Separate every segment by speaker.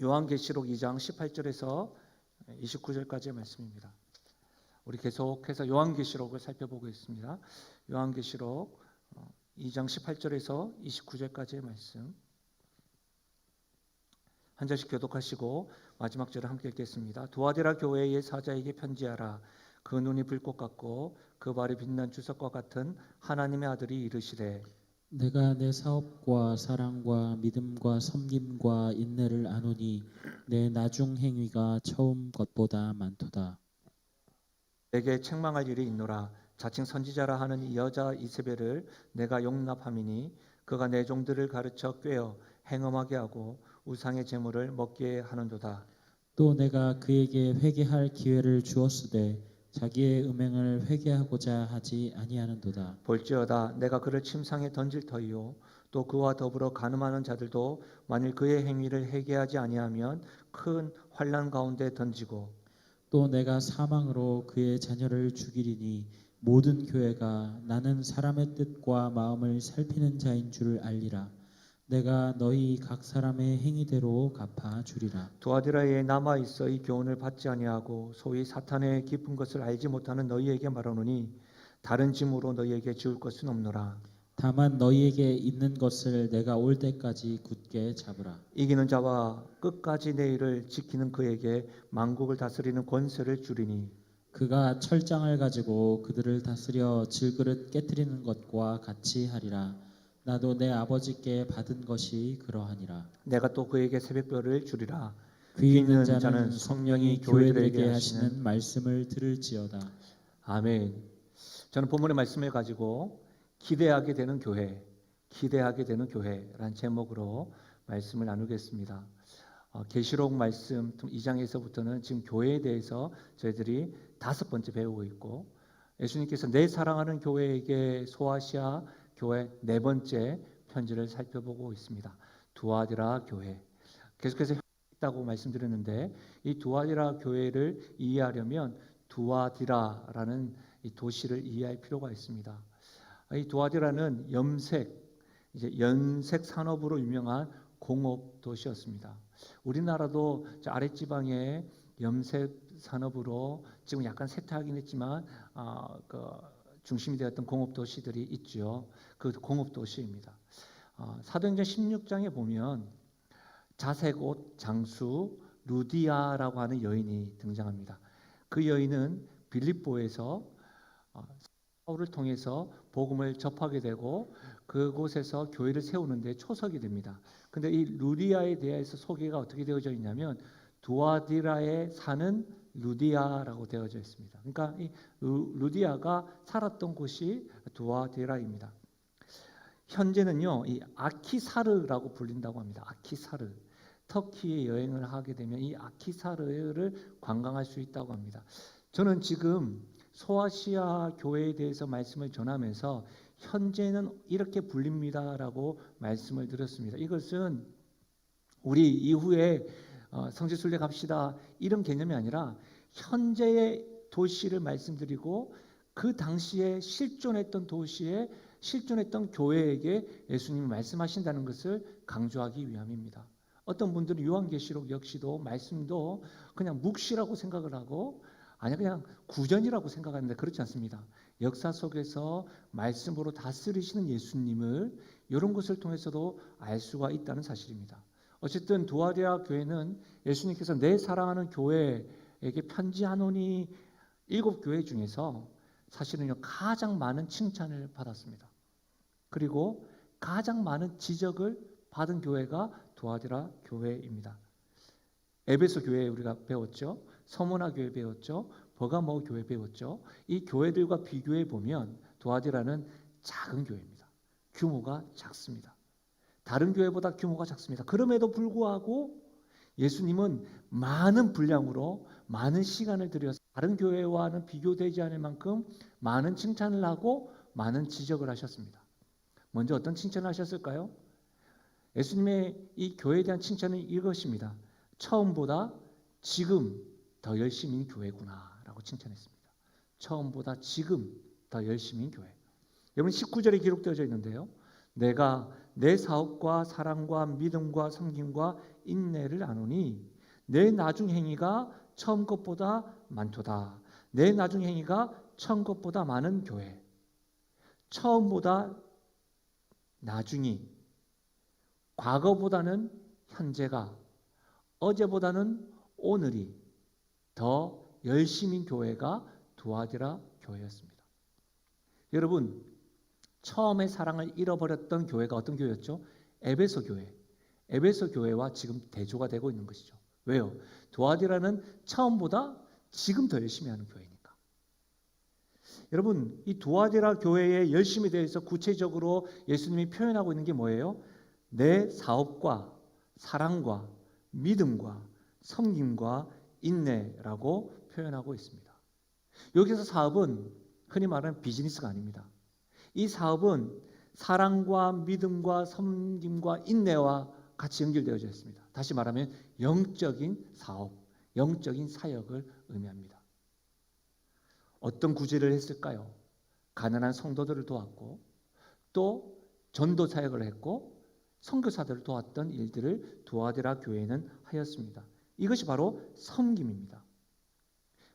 Speaker 1: 요한계시록 2장 18절에서 29절까지의 말씀입니다. 우리 계속해서 요한계시록을 살펴보고 있습니다. 요한계시록 2장 18절에서 29절까지의 말씀 한 절씩 교독하시고 마지막 절을 함께 읽겠습니다. 두아디라 교회의 사자에게 편지하라. 그 눈이 불꽃 같고 그 발이 빛난 주석과 같은 하나님의 아들이 이르시되
Speaker 2: 내가 내 사업과 사랑과 믿음과 섬김과 인내를 아노니 내 나중 행위가 처음 것보다 많도다.
Speaker 1: 내게 책망할 일이 있노라. 자칭 선지자라 하는 이 여자 이세벨을 내가 용납함이니 그가 내 종들을 가르쳐 꾀어 행음하게 하고 우상의 제물을 먹게 하는도다.
Speaker 2: 또 내가 그에게 회개할 기회를 주었으되 자기의 음행을 회개하고자 하지 아니하는도다.
Speaker 1: 볼지어다 내가 그를 침상에 던질 터이요 또 그와 더불어 간음하는 자들도 만일 그의 행위를 회개하지 아니하면 큰 환난 가운데 던지고
Speaker 2: 또 내가 사망으로 그의 자녀를 죽이리니 모든 교회가 나는 사람의 뜻과 마음을 살피는 자인 줄 알리라. 내가 너희 각 사람의 행위대로 갚아 주리라.
Speaker 1: 두아디라에 남아 있어 이 교훈을 받지 아니하고 소위 사탄의 깊은 것을 알지 못하는 너희에게 말하노니 다른 짐으로 너희에게 지울 것은 없노라.
Speaker 2: 다만 너희에게 있는 것을 내가 올 때까지 굳게 잡으라.
Speaker 1: 이기는 자와 끝까지 내 일을 지키는 그에게 만국을 다스리는 권세를 주리니
Speaker 2: 그가 철장을 가지고 그들을 다스려 질그릇 깨뜨리는 것과 같이 하리라. 나도 내 아버지께 받은 것이 그러하니라.
Speaker 1: 내가 또 그에게 새벽별을 주리라.
Speaker 2: 귀 있는 자는 성령이 교회들에게 하시는 말씀을 들을지어다.
Speaker 1: 아멘. 저는 본문의 말씀을 가지고 기대하게 되는 교회, 기대하게 되는 교회라는 제목으로 말씀을 나누겠습니다. 계시록 말씀 2장에서부터는 지금 교회에 대해서 저희들이 5번째 배우고 있고 예수님께서 내 사랑하는 교회에게 소아시아 교회 4번째 편지를 살펴보고 있습니다. 두아디라 교회. 계속해서 있다고 말씀드렸는데 이 두아디라 교회를 이해하려면 두아디라라는 이 도시를 이해할 필요가 있습니다. 이 두아디라는 이제 연색 산업으로 유명한 공업 도시였습니다. 우리나라도 아랫지방에 염색 산업으로 지금 약간 쇠퇴하긴 했지만 그 중심이 되었던 공업 도시들이 있죠. 그 공업 도시입니다. 사도행전 16장에 보면 자색 옷 장수 루디아라고 하는 여인이 등장합니다. 그 여인은 빌립보에서 사울을 통해서 복음을 접하게 되고 그곳에서 교회를 세우는데 초석이 됩니다. 근데 이 루디아에 대해서 소개가 어떻게 되어져 있냐면 두아디라에 사는 루디아라고 되어져 있습니다. 그러니까 이 루디아가 살았던 곳이 두아디라입니다. 현재는요, 이 아키사르라고 불린다고 합니다. 아키사르. 터키에 여행을 하게 되면 이 아키사르를 관광할 수 있다고 합니다. 저는 지금 소아시아 교회에 대해서 말씀을 전하면서 현재는 이렇게 불립니다라고 말씀을 드렸습니다. 이것은 우리 이후에 성지순례 갑시다 이런 개념이 아니라 현재의 도시를 말씀드리고 그 당시에 실존했던 도시에 실존했던 교회에게 예수님이 말씀하신다는 것을 강조하기 위함입니다. 어떤 분들은 요한계시록 역시도 말씀도 그냥 묵시라고 생각을 하고 아니 그냥 구전이라고 생각하는데 그렇지 않습니다. 역사 속에서 말씀으로 다스리시는 예수님을 이런 것을 통해서도 알 수가 있다는 사실입니다. 어쨌든 두아디라 교회는 예수님께서 내 사랑하는 교회에게 편지하노니 7교회 중에서 사실은요 가장 많은 칭찬을 받았습니다. 그리고 가장 많은 지적을 받은 교회가 두아디라 교회입니다. 에베소 교회 우리가 배웠죠. 서문화 교회 배웠죠. 버가모 교회 배웠죠. 이 교회들과 비교해 보면 두아디라는 작은 교회입니다. 규모가 작습니다. 다른 교회보다 규모가 작습니다. 그럼에도 불구하고 예수님은 많은 분량으로 많은 시간을 들여서 다른 교회와는 비교되지 않을 만큼 많은 칭찬을 하고 많은 지적을 하셨습니다. 먼저 어떤 칭찬을 하셨을까요? 예수님의 이 교회에 대한 칭찬은 이것입니다. 처음보다 지금 더 열심인 교회구나 라고 칭찬했습니다. 처음보다 지금 더 열심인 교회. 여러분 19절에 기록되어져 있는데요. 내가 내 사업과 사랑과 믿음과 섬김과 인내를 아노니 내 나중 행위가 처음 것보다 많도다. 내 나중 행위가 처음 것보다 많은 교회. 처음보다 나중이, 과거보다는 현재가, 어제보다는 오늘이 더 열심인 교회가 두아디라 교회였습니다. 여러분, 처음에 사랑을 잃어버렸던 교회가 어떤 교회였죠? 에베소 교회. 에베소 교회와 지금 대조가 되고 있는 것이죠. 왜요? 두아디라는 처음보다 지금 더 열심히 하는 교회니까. 여러분, 이 두아디라 교회의 열심에 대해서 구체적으로 예수님이 표현하고 있는 게 뭐예요? 내 사업과 사랑과 믿음과 섬김과 인내라고 표현하고 있습니다. 여기서 사업은 흔히 말하는 비즈니스가 아닙니다. 이 사업은 사랑과 믿음과 섬김과 인내와 같이 연결되어져 있습니다. 다시 말하면 영적인 사업, 영적인 사역을 의미합니다. 어떤 구제를 했을까요? 가난한 성도들을 도왔고 또 전도 사역을 했고 선교사들을 도왔던 일들을 두아디라 교회는 하였습니다. 이것이 바로 섬김입니다.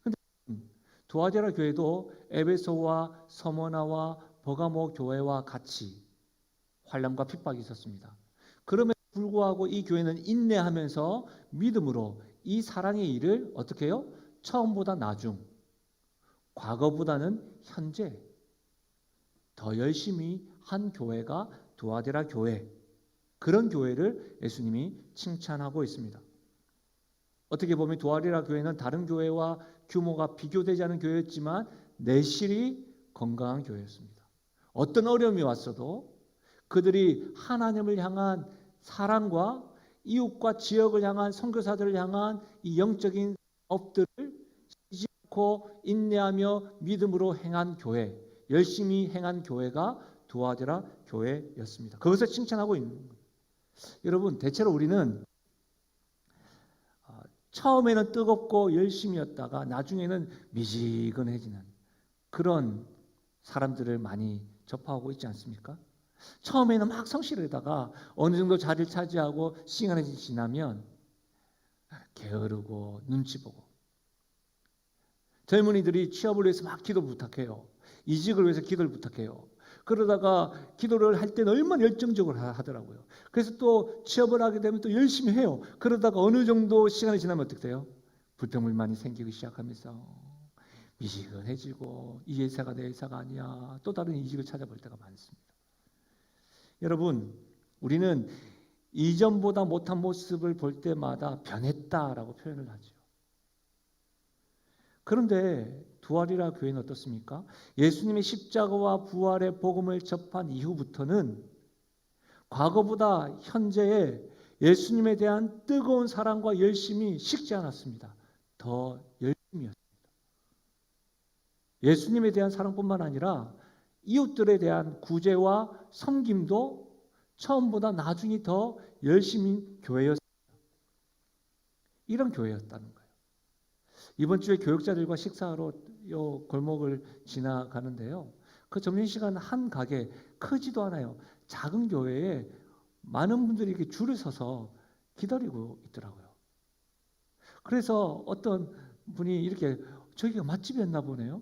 Speaker 1: 그런데 두아디라 교회도 에베소와 서머나와 버가모 교회와 같이 환난과 핍박이 있었습니다. 그럼에도 불구하고 이 교회는 인내하면서 믿음으로 이 사랑의 일을 어떻게 해요? 처음보다 나중, 과거보다는 현재 더 열심히 한 교회가 두아디라 교회, 그런 교회를 예수님이 칭찬하고 있습니다. 어떻게 보면 두아디라 교회는 다른 교회와 규모가 비교되지 않은 교회였지만 내실이 건강한 교회였습니다. 어떤 어려움이 왔어도 그들이 하나님을 향한 사랑과 이웃과 지역을 향한 선교사들을 향한 이 영적인 업들을 쉬지 않고 인내하며 믿음으로 행한 교회, 열심히 행한 교회가 두아디라 교회였습니다. 그것을 칭찬하고 있는 거예요. 여러분, 대체로 우리는 처음에는 뜨겁고 열심히였다가 나중에는 미지근해지는 그런 사람들을 많이 접하고 있지 않습니까? 처음에는 막 성실하다가 어느 정도 자리를 차지하고 시간이 지나면 게으르고 눈치 보고, 젊은이들이 취업을 위해서 막 기도 부탁해요. 이직을 위해서 기도를 부탁해요. 그러다가 기도를 할 때는 얼마나 열정적으로 하더라고요. 그래서 또 취업을 하게 되면 또 열심히 해요. 그러다가 어느 정도 시간이 지나면 어떻게 돼요? 불평불만이 생기기 시작하면서 미지근해지고 이 회사가 내 회사가 아니야. 또 다른 이직을 찾아볼 때가 많습니다. 여러분, 우리는 이전보다 못한 모습을 볼 때마다 변했다라고 표현을 하죠. 그런데 두아디라 교회는 어떻습니까? 예수님의 십자가와 부활의 복음을 접한 이후부터는 과거보다 현재의 예수님에 대한 뜨거운 사랑과 열심이 식지 않았습니다. 더 열심이었습니다. 예수님에 대한 사랑뿐만 아니라 이웃들에 대한 구제와 섬김도 처음보다 나중이 더 열심인 교회였습니다. 이런 교회였다는 거예요. 이번 주에 교육자들과 식사하러 요 골목을 지나가는데요. 그 점심시간 한 가게, 크지도 않아요. 작은 교회에 많은 분들이 이렇게 줄을 서서 기다리고 있더라고요. 그래서 어떤 분이 이렇게 저기가 맛집이었나 보네요.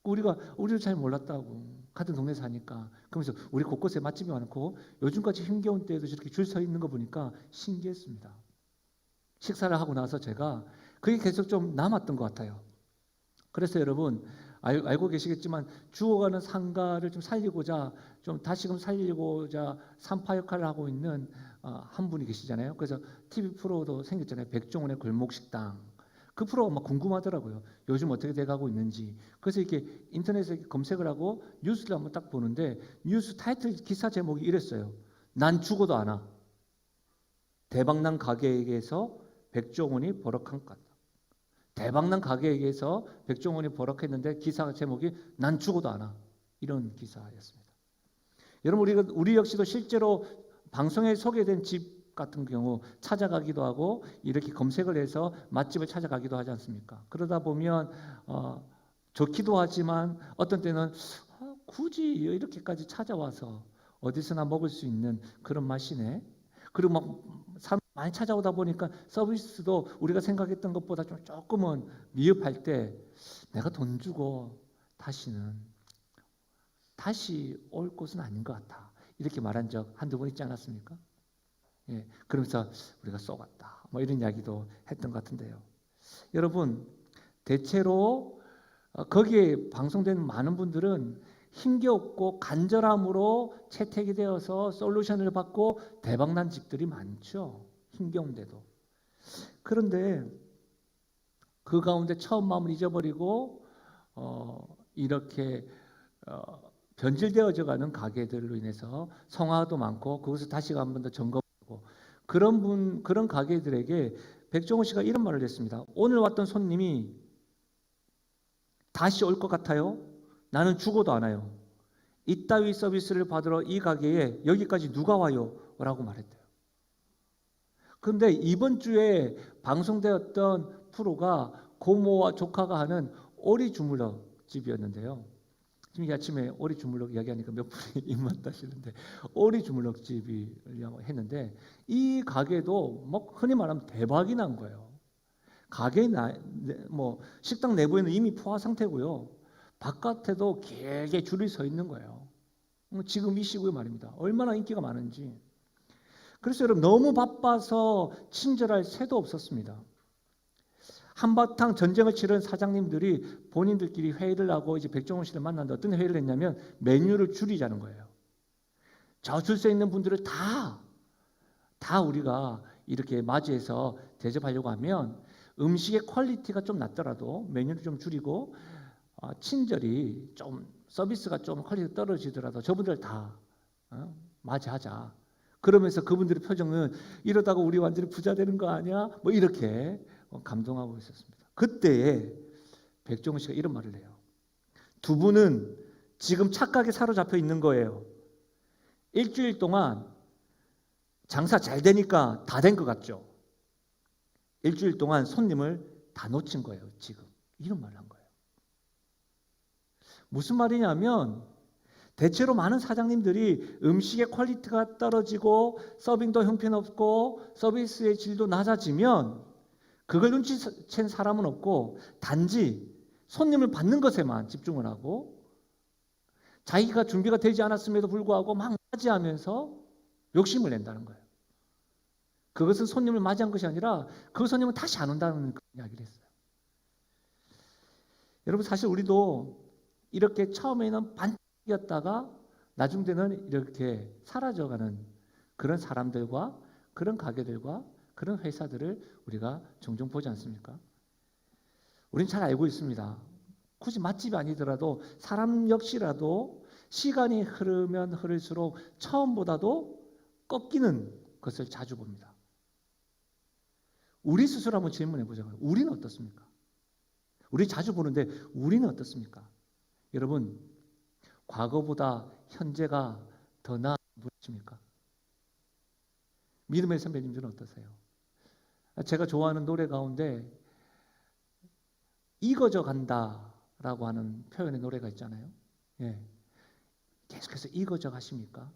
Speaker 1: 우리도 잘 몰랐다고. 같은 동네 사니까. 그러면서 우리 곳곳에 맛집이 많고 요즘까지 힘겨운 때에도 저렇게 줄 서 있는 거 보니까 신기했습니다. 식사를 하고 나서 제가 그게 계속 좀 남았던 것 같아요. 그래서 여러분 알고 계시겠지만 죽어가는 상가를 좀 살리고자 좀 다시금 살리고자 산파 역할을 하고 있는 한 분이 계시잖아요. 그래서 TV 프로도 생겼잖아요. 백종원의 골목식당. 그 프로가 막 궁금하더라고요. 요즘 어떻게 돼가고 있는지. 그래서 이렇게 인터넷에 검색을 하고 뉴스를 한번 딱 보는데 뉴스 타이틀 기사 제목이 이랬어요. 난 죽어도 안 와. 대박난 가게에게서 백종원이 버럭한 것. 대박난 가게에게서 백종원이 버럭했는데 기사 제목이 난 죽어도 안 와. 이런 기사였습니다. 여러분, 우리 역시도 실제로 방송에 소개된 집 같은 경우 찾아가기도 하고 이렇게 검색을 해서 맛집을 찾아가기도 하지 않습니까? 그러다 보면 좋기도 하지만 어떤 때는 굳이 이렇게까지 찾아와서 어디서나 먹을 수 있는 그런 맛이네. 그리고 막 사람 많이 찾아오다 보니까 서비스도 우리가 생각했던 것보다 좀 조금은 미흡할 때 내가 돈 주고 다시 올 곳은 아닌 것 같아. 이렇게 말한 적 한두 번 있지 않았습니까? 예, 그러면서 우리가 쏘갔다. 뭐 이런 이야기도 했던 것 같은데요. 여러분, 대체로 거기에 방송된 많은 분들은 힘겹고 간절함으로 채택이 되어서 솔루션을 받고 대박난 집들이 많죠. 힘겨운데도. 그런데 그 가운데 처음 마음을 잊어버리고 이렇게 변질되어져 가는 가게들로 인해서 성화도 많고 그것을 다시 한 번 더 점검하고 그런 가게들에게 백종원 씨가 이런 말을 했습니다. 오늘 왔던 손님이 다시 올 것 같아요? 나는 죽어도 안 와요. 이따위 서비스를 받으러 이 가게에 여기까지 누가 와요? 라고 말했대요. 그런데 이번 주에 방송되었던 프로가 고모와 조카가 하는 오리 주물럭 집이었는데요. 지금 이 아침에 오리 주물럭 이야기하니까 몇 분이 입맛 다시는데 오리 주물럭 집이 했는데 이 가게도 뭐 흔히 말하면 대박이 난 거예요. 가게 뭐 식당 내부에는 이미 포화 상태고요. 바깥에도 길게 줄이 서 있는 거예요. 지금 이 시국에 말입니다. 얼마나 인기가 많은지. 그래서 여러분 너무 바빠서 친절할 새도 없었습니다. 한바탕 전쟁을 치른 사장님들이 본인들끼리 회의를 하고 이제 백종원 씨를 만났는데 어떤 회의를 했냐면 메뉴를 줄이자는 거예요. 저 줄 서 있는 분들을 다 우리가 이렇게 맞이해서 대접하려고 하면 음식의 퀄리티가 좀 낮더라도 메뉴를 좀 줄이고 친절이 좀 서비스가 좀 퀄리티 떨어지더라도 저분들 다 맞이하자. 그러면서 그분들의 표정은 이러다가 우리 완전히 부자 되는 거 아니야? 뭐 이렇게 감동하고 있었습니다. 그때에 백종원 씨가 이런 말을 해요. 두 분은 지금 착각에 사로잡혀 있는 거예요. 일주일 동안 장사 잘 되니까 다 된 것 같죠? 일주일 동안 손님을 다 놓친 거예요. 지금 이런 말을 한 거예요. 무슨 말이냐면 대체로 많은 사장님들이 음식의 퀄리티가 떨어지고 서빙도 형편없고 서비스의 질도 낮아지면 그걸 눈치챈 사람은 없고 단지 손님을 받는 것에만 집중을 하고 자기가 준비가 되지 않았음에도 불구하고 막 맞이하면서 욕심을 낸다는 거예요. 그것은 손님을 맞이한 것이 아니라 그 손님은 다시 안 온다는 이야기를 했어요. 여러분 사실 우리도 이렇게 처음에는 반짝이었다가 나중 되는 이렇게 사라져가는 그런 사람들과 그런 가게들과 그런 회사들을 우리가 종종 보지 않습니까? 우리는 잘 알고 있습니다. 굳이 맛집이 아니더라도 사람 역시라도 시간이 흐르면 흐를수록 처음보다도 꺾이는 것을 자주 봅니다. 우리 스스로 한번 질문해 보자고요. 우리는 어떻습니까? 우리 자주 보는데 우리는 어떻습니까? 여러분, 과거보다 현재가 더 나아지십니까? 믿음의 선배님들은 어떠세요? 제가 좋아하는 노래 가운데 익어져 간다라고 하는 표현의 노래가 있잖아요. 예. 계속해서 익어져 가십니까?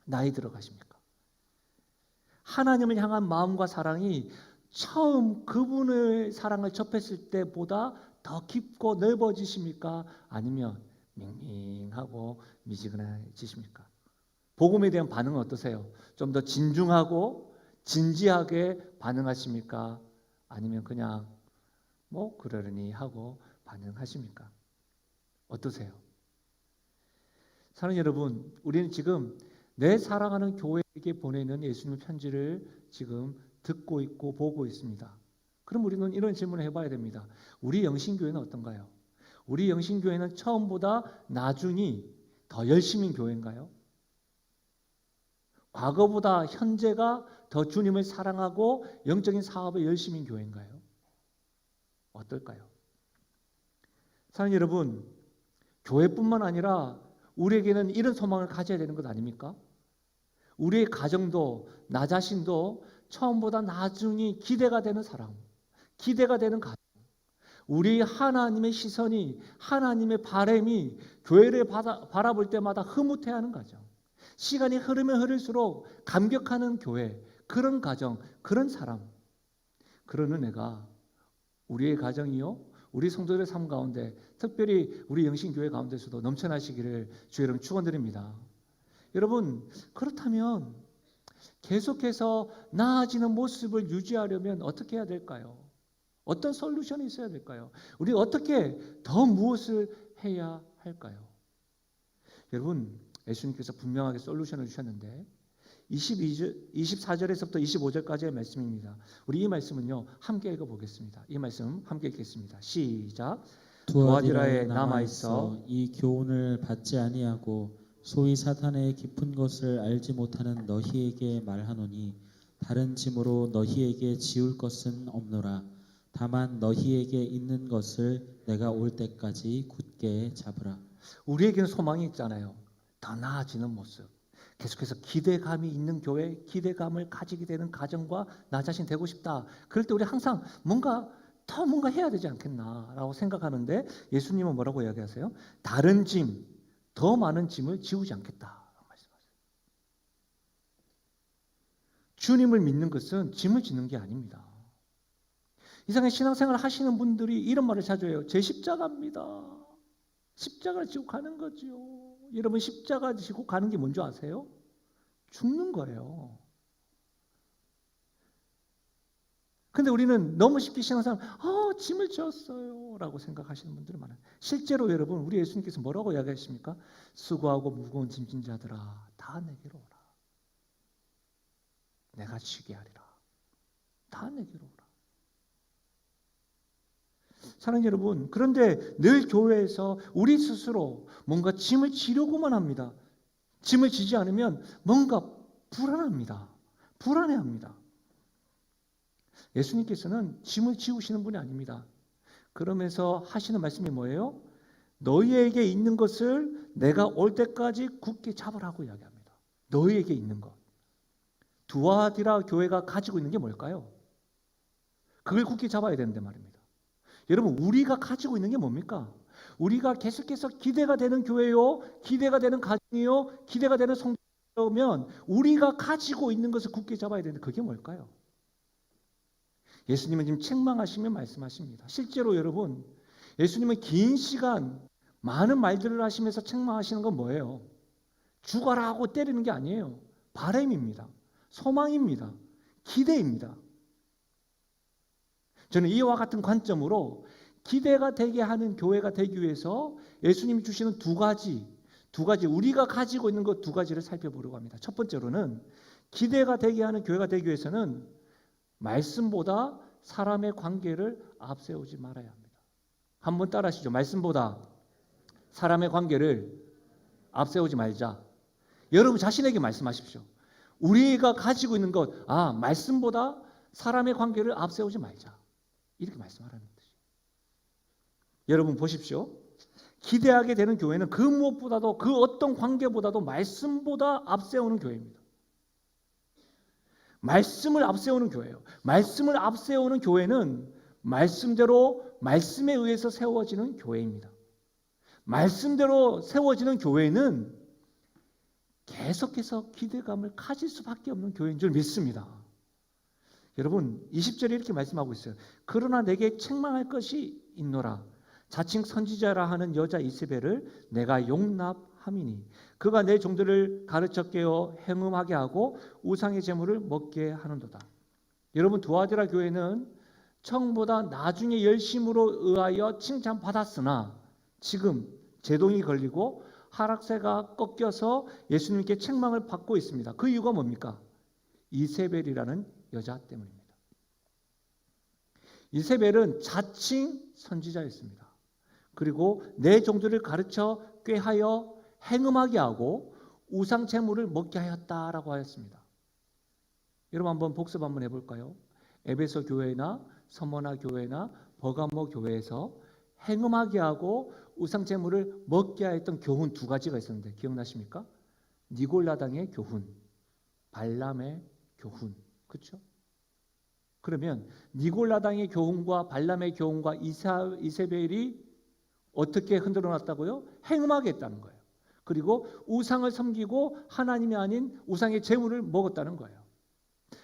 Speaker 1: 나이 들어 가십니까? 하나님을 향한 마음과 사랑이 처음 그분의 사랑을 접했을 때보다 더 깊고 넓어지십니까? 아니면 밍밍하고 미지근해지십니까? 복음에 대한 반응은 어떠세요? 좀 더 진중하고 진지하게 반응하십니까? 아니면 그냥 뭐 그러려니 하고 반응하십니까? 어떠세요? 사랑하는 여러분, 우리는 지금 내 사랑하는 교회에게 보내는 예수님의 편지를 지금 듣고 있고 보고 있습니다. 그럼 우리는 이런 질문을 해봐야 됩니다. 우리 영신교회는 어떤가요? 우리 영신교회는 처음보다 나중이 더 열심인 교회인가요? 과거보다 현재가 더 주님을 사랑하고 영적인 사업에 열심인 교회인가요? 어떨까요? 사랑하는 여러분, 교회뿐만 아니라 우리에게는 이런 소망을 가져야 되는 것 아닙니까? 우리의 가정도 나 자신도 처음보다 나중이 기대가 되는 사랑, 기대가 되는 가정, 우리 하나님의 시선이, 하나님의 바람이 교회를 바라볼 때마다 흐뭇해하는 가정, 시간이 흐르면 흐를수록 감격하는 교회, 그런 가정, 그런 사람, 그런 은혜가 우리의 가정이요, 우리 성도들의 삶 가운데, 특별히 우리 영신교회 가운데서도 넘쳐나시기를 주의 이름 축원드립니다. 여러분, 그렇다면 계속해서 나아지는 모습을 유지하려면 어떻게 해야 될까요? 어떤 솔루션이 있어야 될까요? 우리 어떻게 더 무엇을 해야 할까요? 여러분, 예수님께서 분명하게 솔루션을 주셨는데 24절에서부터 25절까지의 말씀입니다. 우리 이 말씀은요, 함께 읽어보겠습니다. 이 말씀 함께 읽겠습니다. 시작.
Speaker 2: 두아디라에 남아 있어 이 교훈을 받지 아니하고 소위 사탄의 깊은 것을 알지 못하는 너희에게 말하노니 다른 짐으로 너희에게 지울 것은 없노라. 다만 너희에게 있는 것을 내가 올 때까지 굳게 잡으라.
Speaker 1: 우리에게는 소망이 있잖아요. 더 나아지는 모습, 계속해서 기대감이 있는 교회, 기대감을 가지게 되는 가정과 나 자신 되고 싶다. 그럴 때 우리 항상 뭔가 해야 되지 않겠나라고 생각하는데, 예수님은 뭐라고 이야기하세요? 다른 짐, 더 많은 짐을 지우지 않겠다라고 말씀하세요. 주님을 믿는 것은 짐을 지는 게 아닙니다. 이상의 신앙생활을 하시는 분들이 이런 말을 자주 해요. 제 십자가입니다. 십자가를 지고 가는 거죠. 여러분, 십자가 지고 가는 게 뭔지 아세요? 죽는 거예요. 근데 우리는 너무 쉽게 신앙생활, 짐을 지었어요 라고 생각하시는 분들이 많아요. 실제로 여러분, 우리 예수님께서 뭐라고 이야기하십니까? 수고하고 무거운 짐진 자들아, 다 내게로 오라. 내가 쉬게 하리라. 다 내게로 오라. 사랑하는 여러분, 그런데 늘 교회에서 우리 스스로 뭔가 짐을 지려고만 합니다. 짐을 지지 않으면 뭔가 불안합니다. 불안해합니다. 예수님께서는 짐을 지우시는 분이 아닙니다. 그러면서 하시는 말씀이 뭐예요? 너희에게 있는 것을 내가 올 때까지 굳게 잡으라고 이야기합니다. 너희에게 있는 것. 두아디라 교회가 가지고 있는 게 뭘까요? 그걸 굳게 잡아야 되는데 말입니다. 여러분, 우리가 가지고 있는 게 뭡니까? 우리가 계속해서 기대가 되는 교회요, 기대가 되는 가정이요, 기대가 되는 성도면 우리가 가지고 있는 것을 굳게 잡아야 되는데 그게 뭘까요? 예수님은 지금 책망하시며 말씀하십니다. 실제로 여러분, 예수님은 긴 시간 많은 말들을 하시면서 책망하시는 건 뭐예요? 죽어라 하고 때리는 게 아니에요. 바람입니다. 소망입니다. 기대입니다. 저는 이와 같은 관점으로 기대가 되게 하는 교회가 되기 위해서 예수님이 주시는 두 가지 우리가 가지고 있는 것 두 가지를 살펴보려고 합니다. 첫 번째로는 기대가 되게 하는 교회가 되기 위해서는 말씀보다 사람의 관계를 앞세우지 말아야 합니다. 한번 따라하시죠. 말씀보다 사람의 관계를 앞세우지 말자. 여러분 자신에게 말씀하십시오. 우리가 가지고 있는 것, 말씀보다 사람의 관계를 앞세우지 말자. 이렇게 말씀하라는 뜻이에요. 여러분 보십시오. 기대하게 되는 교회는 그 무엇보다도, 그 어떤 관계보다도 말씀보다 앞세우는 교회입니다. 말씀을 앞세우는 교회예요. 말씀을 앞세우는 교회는 말씀대로, 말씀에 의해서 세워지는 교회입니다. 말씀대로 세워지는 교회는 계속해서 기대감을 가질 수밖에 없는 교회인 줄 믿습니다. 여러분, 20절에 이렇게 말씀하고 있어요. 그러나 내게 책망할 것이 있노라. 자칭 선지자라 하는 여자 이세벨을 내가 용납함이니 그가 내 종들을 가르쳐 깨어 행음하게 하고 우상의 제물을 먹게 하는도다. 여러분, 두아디라 교회는 청보다 나중에 열심으로 의하여 칭찬받았으나 지금 제동이 걸리고 하락세가 꺾여서 예수님께 책망을 받고 있습니다. 그 이유가 뭡니까? 이세벨이라는 여자 때문입니다. 이세벨은 자칭 선지자였습니다. 그리고 내 종들을 가르쳐 꾀하여 행음하게 하고 우상 제물을 먹게 하였다라고 하였습니다. 여러분 한번 복습 한번 해볼까요? 에베소 교회나 서머나 교회나 버가모 교회에서 행음하게 하고 우상 제물을 먹게 하였던 교훈 두 가지가 있었는데 기억나십니까? 니골라당의 교훈, 발람의 교훈, 그렇죠? 그러면 니골라당의 교훈과 발람의 교훈과 이세벨이 어떻게 흔들어 놨다고요? 행음하게 했다는 거예요. 그리고 우상을 섬기고 하나님이 아닌 우상의 제물을 먹었다는 거예요.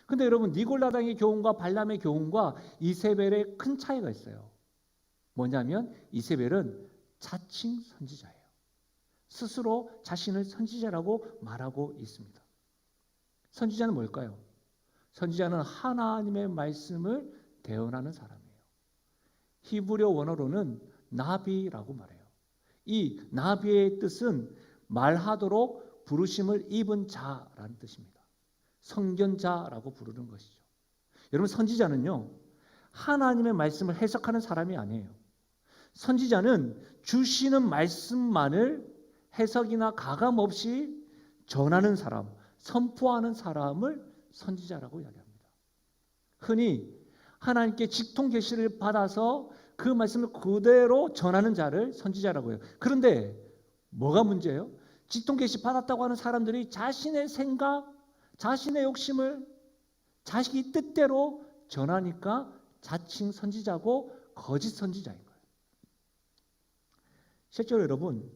Speaker 1: 근데 여러분, 니골라당의 교훈과 발람의 교훈과 이세벨의 큰 차이가 있어요. 뭐냐면 이세벨은 자칭 선지자예요. 스스로 자신을 선지자라고 말하고 있습니다. 선지자는 뭘까요? 선지자는 하나님의 말씀을 대언하는 사람이에요. 히브리어 원어로는 나비라고 말해요. 이 나비의 뜻은 말하도록 부르심을 입은 자라는 뜻입니다. 선견자라고 부르는 것이죠. 여러분, 선지자는요, 하나님의 말씀을 해석하는 사람이 아니에요. 선지자는 주시는 말씀만을 해석이나 가감 없이 전하는 사람, 선포하는 사람을 선지자라고 이야기합니다. 흔히 하나님께 직통 계시를 받아서 그 말씀을 그대로 전하는 자를 선지자라고 해요. 그런데 뭐가 문제예요? 직통 계시 받았다고 하는 사람들이 자신의 생각, 자신의 욕심을 자기 뜻대로 전하니까 자칭 선지자고 거짓 선지자인 거예요. 실제로 여러분,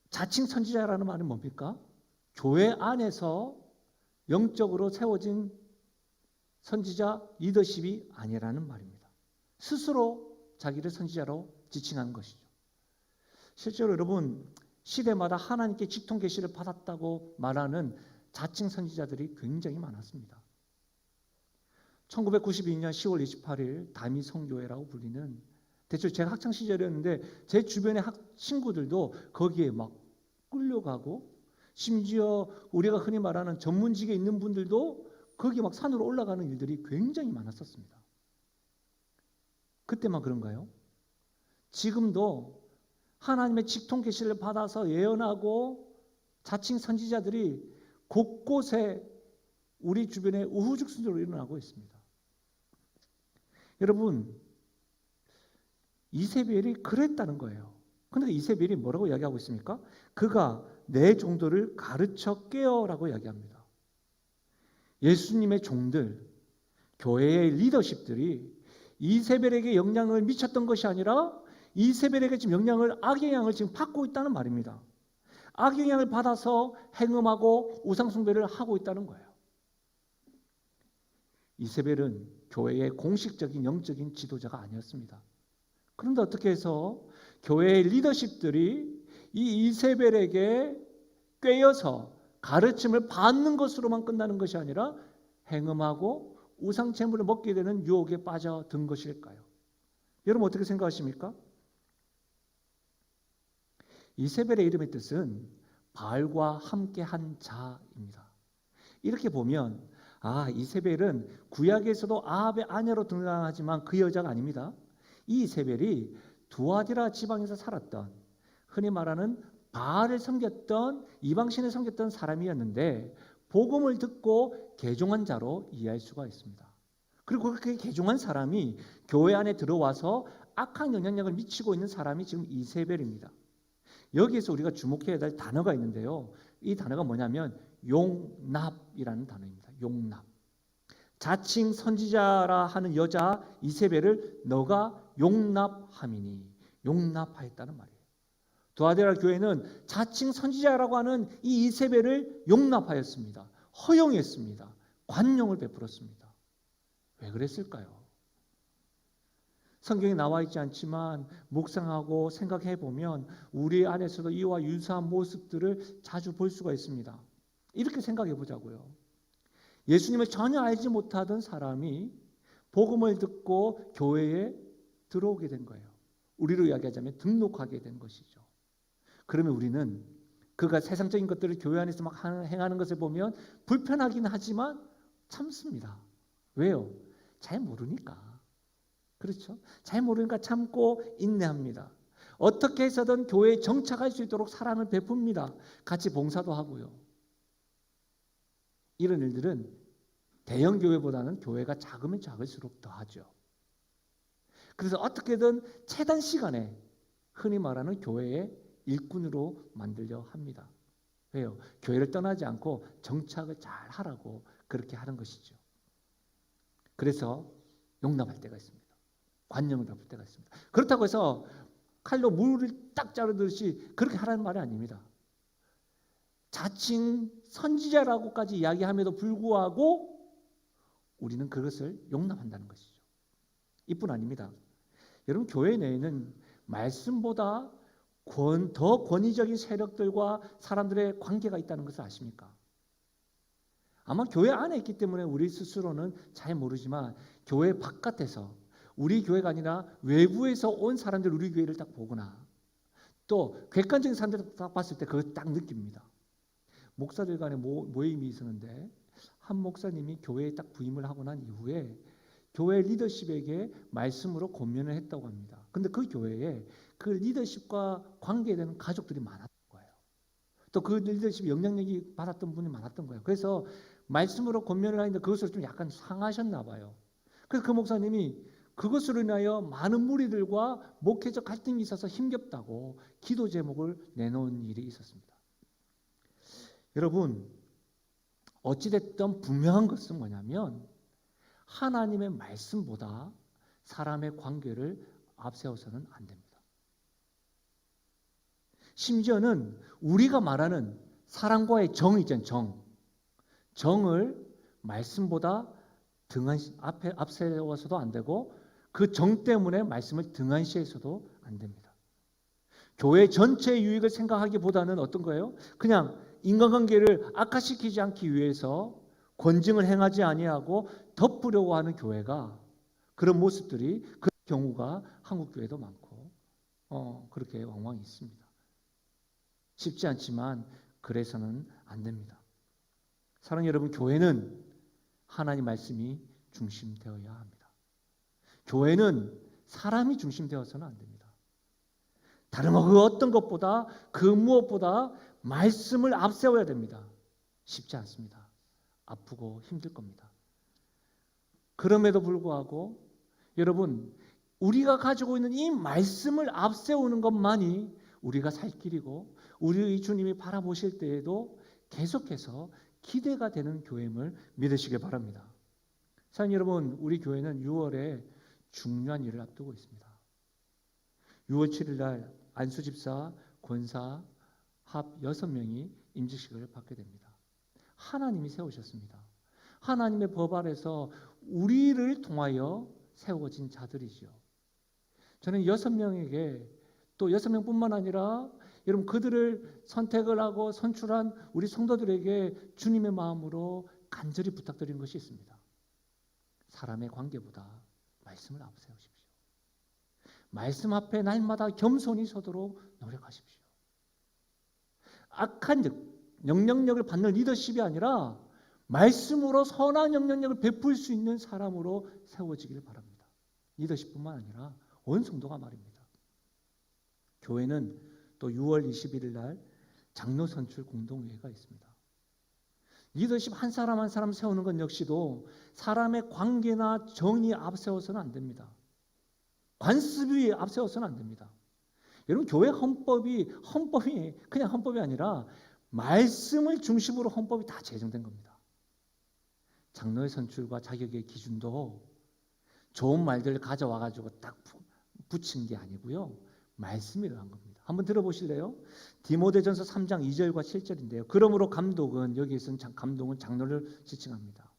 Speaker 1: 자칭 선지자라는 말은 뭡니까? 교회 안에서 영적으로 세워진 선지자 리더십이 아니라는 말입니다. 스스로 자기를 선지자로 지칭하는 것이죠. 실제로 여러분, 시대마다 하나님께 직통 계시를 받았다고 말하는 자칭 선지자들이 굉장히 많았습니다. 1992년 10월 28일 다미 성교회라고 불리는, 대체 제가 학창 시절이었는데 제 주변의 친구들도 거기에 막 끌려가고, 심지어 우리가 흔히 말하는 전문직에 있는 분들도 거기 막 산으로 올라가는 일들이 굉장히 많았었습니다. 그때만 그런가요? 지금도 하나님의 직통 계시를 받아서 예언하고 자칭 선지자들이 곳곳에 우리 주변에 우후죽순으로 일어나고 있습니다. 여러분, 이세벨이 그랬다는 거예요. 그런데 이세벨이 뭐라고 이야기하고 있습니까? 그가 내 종들을 가르쳐 깨어라고 이야기합니다. 예수님의 종들, 교회의 리더십들이 이세벨에게 영향을 미쳤던 것이 아니라 이세벨에게 지금 악영향을 지금 받고 있다는 말입니다. 악영향을 받아서 행음하고 우상숭배를 하고 있다는 거예요. 이세벨은 교회의 공식적인 영적인 지도자가 아니었습니다. 그런데 어떻게 해서 교회의 리더십들이 이 이세벨에게 꿰어서 가르침을 받는 것으로만 끝나는 것이 아니라 행음하고 우상 제물을 먹게 되는 유혹에 빠져든 것일까요? 여러분, 어떻게 생각하십니까? 이세벨의 이름의 뜻은 바알과 함께한 자입니다. 이렇게 보면 이세벨은 구약에서도 아합의 아내로 등장하지만 그 여자가 아닙니다. 이 이세벨이 두아디라 지방에서 살았던, 흔히 말하는 바알을 섬겼던, 이방신을 섬겼던 사람이었는데 복음을 듣고 개종한 자로 이해할 수가 있습니다. 그리고 그렇게 개종한 사람이 교회 안에 들어와서 악한 영향력을 미치고 있는 사람이 지금 이세벨입니다. 여기에서 우리가 주목해야 될 단어가 있는데요. 이 단어가 뭐냐면 용납이라는 단어입니다. 용납. 자칭 선지자라 하는 여자 이세벨을 너가 용납함이니, 용납하였다는 말이에요. 두아디라 교회는 자칭 선지자라고 하는 이 이세벨을 용납하였습니다. 허용했습니다. 관용을 베풀었습니다. 왜 그랬을까요? 성경에 나와 있지 않지만 묵상하고 생각해 보면 우리 안에서도 이와 유사한 모습들을 자주 볼 수가 있습니다. 이렇게 생각해 보자고요. 예수님을 전혀 알지 못하던 사람이 복음을 듣고 교회에 들어오게 된 거예요. 우리로 이야기하자면 등록하게 된 것이죠. 그러면 우리는 그가 세상적인 것들을 교회 안에서 막 행하는 것을 보면 불편하긴 하지만 참습니다. 왜요? 잘 모르니까. 그렇죠? 잘 모르니까 참고 인내합니다. 어떻게 해서든 교회에 정착할 수 있도록 사랑을 베풉니다. 같이 봉사도 하고요. 이런 일들은 대형 교회보다는 교회가 작으면 작을수록 더하죠. 그래서 어떻게든 최단 시간에 흔히 말하는 교회의 일꾼으로 만들려 합니다. 왜요? 교회를 떠나지 않고 정착을 잘 하라고 그렇게 하는 것이죠. 그래서 용납할 때가 있습니다. 관념을 베풀 때가 있습니다. 그렇다고 해서 칼로 물을 딱 자르듯이 그렇게 하라는 말이 아닙니다. 자칭 선지자라고까지 이야기함에도 불구하고 우리는 그것을 용납한다는 것이죠. 이뿐 아닙니다. 여러분, 교회 내에는 말씀보다 더 권위적인 세력들과 사람들의 관계가 있다는 것을 아십니까? 아마 교회 안에 있기 때문에 우리 스스로는 잘 모르지만 교회 바깥에서, 우리 교회가 아니라 외부에서 온 사람들 우리 교회를 딱 보거나 또 객관적인 사람들을 딱 봤을 때 그걸 딱 느낍니다. 목사들 간의 모임이 있었는데 한 목사님이 교회에 딱 부임을 하고 난 이후에 교회 리더십에게 말씀으로 권면을 했다고 합니다. 근데 그 교회에 그 리더십과 관계되는 가족들이 많았던 거예요. 또 그 리더십 영향력이 받았던 분이 많았던 거예요. 그래서 말씀으로 권면을 하는데 그것을 좀 약간 상하셨나 봐요. 그래서 그 목사님이 그것으로 인하여 많은 무리들과 목회적 갈등이 있어서 힘겹다고 기도 제목을 내놓은 일이 있었습니다. 여러분, 어찌됐든 분명한 것은 뭐냐면 하나님의 말씀보다 사람의 관계를 앞세워서는 안 됩니다. 심지어는 우리가 말하는 사람과의 정이 있잖아요. 정을 말씀보다 앞에 앞세워서도 안 되고 그 정 때문에 말씀을 등한시해서도 안 됩니다. 교회 전체의 유익을 생각하기보다는 어떤 거예요? 그냥 인간관계를 악화시키지 않기 위해서 권징을 행하지 아니하고 덮으려고 하는 교회가, 그런 모습들이, 그런 경우가 한국 교회도 많고 그렇게 왕왕 있습니다. 쉽지 않지만 그래서는 안 됩니다. 사랑하는 여러분, 교회는 하나님 말씀이 중심되어야 합니다. 교회는 사람이 중심되어서는 안 됩니다. 다른 그 어떤 것보다, 그 무엇보다 말씀을 앞세워야 됩니다. 쉽지 않습니다. 아프고 힘들 겁니다. 그럼에도 불구하고 여러분, 우리가 가지고 있는 이 말씀을 앞세우는 것만이 우리가 살 길이고 우리 주님이 바라보실 때에도 계속해서 기대가 되는 교회임을 믿으시길 바랍니다. 사랑하는 여러분, 우리 교회는 6월에 중요한 일을 앞두고 있습니다. 6월 7일 날 안수집사, 권사 합 6명이 임직식을 받게 됩니다. 하나님이 세우셨습니다. 하나님의 법 아래서 우리를 통하여 세워진 자들이죠. 저는 6명에게, 또 6명뿐만 아니라 여러분, 그들을 선택을 하고 선출한 우리 성도들에게 주님의 마음으로 간절히 부탁드리는 것이 있습니다. 사람의 관계보다 말씀을 앞세우십시오. 말씀 앞에 날마다 겸손히 서도록 노력하십시오. 악한 영향력을 받는 리더십이 아니라 말씀으로 선한 영향력을 베풀 수 있는 사람으로 세워지기를 바랍니다. 리더십뿐만 아니라 온 성도가 말입니다. 교회는 또 6월 21일 날 장로 선출 공동회의가 있습니다. 리더십 한 사람 한 사람 세우는 것 역시도 사람의 관계나 정의 앞세워서는 안 됩니다. 관습이 앞세워서는 안 됩니다. 여러분, 교회 헌법이 그냥 헌법이 아니라 말씀을 중심으로 헌법이 다 제정된 겁니다. 장로의 선출과 자격의 기준도 좋은 말들을 가져와 가지고 딱 붙인 게 아니고요. 말씀이라 한 겁니다. 한번 들어보실래요? 디모데전서 3장 2절과 7절인데요. 그러므로 감독은, 여기에서는 감독은 장로를 지칭합니다.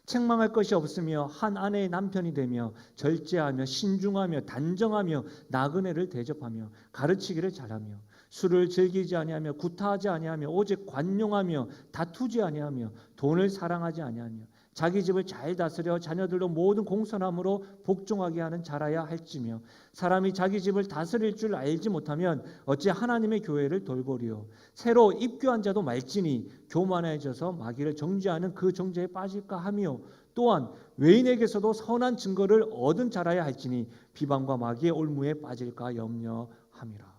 Speaker 1: 책망할 것이 없으며 한 아내의 남편이 되며 절제하며 신중하며 단정하며 나그네를 대접하며 가르치기를 잘하며 술을 즐기지 아니하며 구타하지 아니하며 오직 관용하며 다투지 아니하며 돈을 사랑하지 아니하며 자기 집을 잘 다스려 자녀들로 모든 공손함으로 복종하게 하는 자라야 할지며 사람이 자기 집을 다스릴 줄 알지 못하면 어찌 하나님의 교회를 돌보리요. 새로 입교한 자도 말지니 교만해져서 마귀를 정죄하는 그 정죄에 빠질까 하며 또한 외인에게서도 선한 증거를 얻은 자라야 할지니 비방과 마귀의 올무에 빠질까 염려함이라.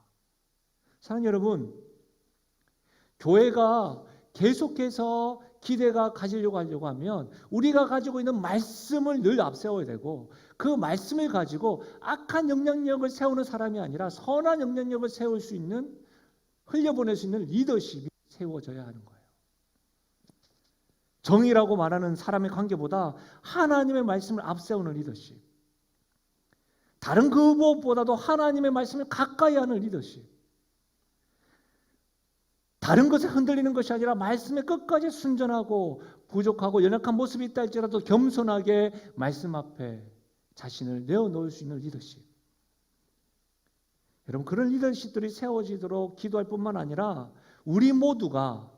Speaker 1: 사랑하는 여러분, 교회가 계속해서 기대가 가지려고 하려고 하면 우리가 가지고 있는 말씀을 늘 앞세워야 되고, 그 말씀을 가지고 악한 영향력을 세우는 사람이 아니라 선한 영향력을 세울 수 있는, 흘려보낼 수 있는 리더십이 세워져야 하는 거예요. 정의라고 말하는 사람의 관계보다 하나님의 말씀을 앞세우는 리더십. 다른 그 무엇보다도 하나님의 말씀을 가까이 하는 리더십. 다른 것에 흔들리는 것이 아니라 말씀에 끝까지 순전하고 부족하고 연약한 모습이 있다 할지라도 겸손하게 말씀 앞에 자신을 내어놓을 수 있는 리더십. 여러분, 그런 리더십들이 세워지도록 기도할 뿐만 아니라 우리 모두가